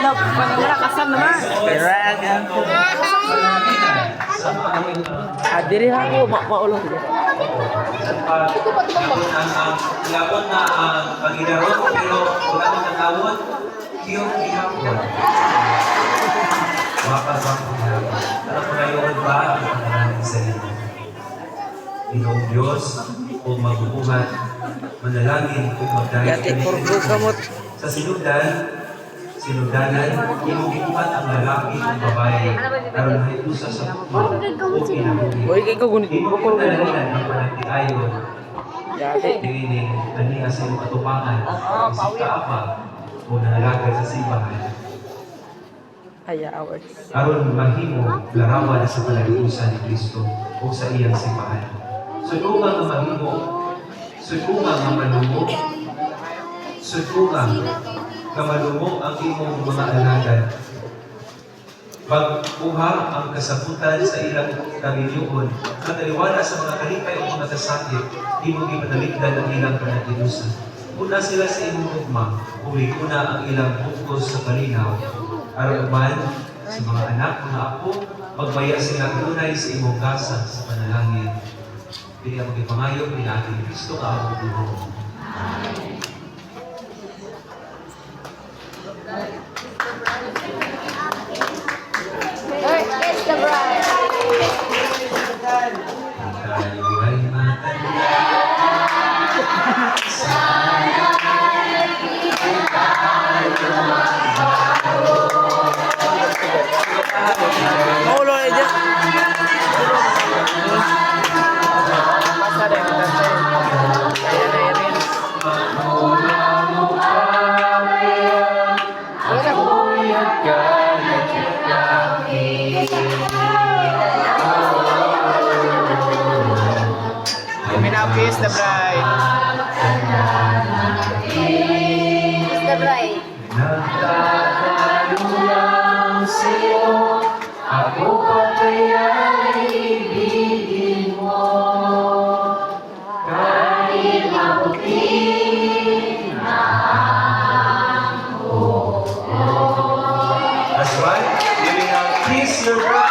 Help, panamara, kasam naman. Diri ako, maulong dito. Labot na ang pag-ilarot, pero wala mo natawon, yung inapon. Wapas ang pag-ilarot. At ngayon ba ang pag-ilarot sa inyo? Ginong Diyos, kung magbubuhat, manalangin kung magdahil sa sinundanan, inugipat ang lalaki at babae, karoon ay usa sa puno o pinabuhi. Inugitan ang panagtiayon, tingin kaniya sa iyong katupangan, isip kaapa o nanalagay sa simbahan. Aron mahimo larawan sa panag-iusan ni Kristo o sa iyang simbahan. Sudungan ang mahimo, sudungan ang malumo, sudungan kamalungo ang imong mga alagad. Pagbuha ang kasabutan sa ilang kaminyoon, kataliwala sa mga kalipay o mga kasakit, imong ipanaligdan ang ilang panag-iusan. Una sila sa imong ugma, una ang ilang bukos sa kalinaw. Aron man sa mga anak, mga apo, magbaya sila kanunay sa imong gasa sa panalangin. Pili ang magipangayo, pinatin Kristo ka ang dugo. Where is the bride? Tayo ay matanda. Maulo aja. Minapis the bride. Is the bride? Nagtatanong sa'yo, ako pa kaya'y ibigin mo. Kahit mabuti na ang buo. That's right. Giving out kiss your bride.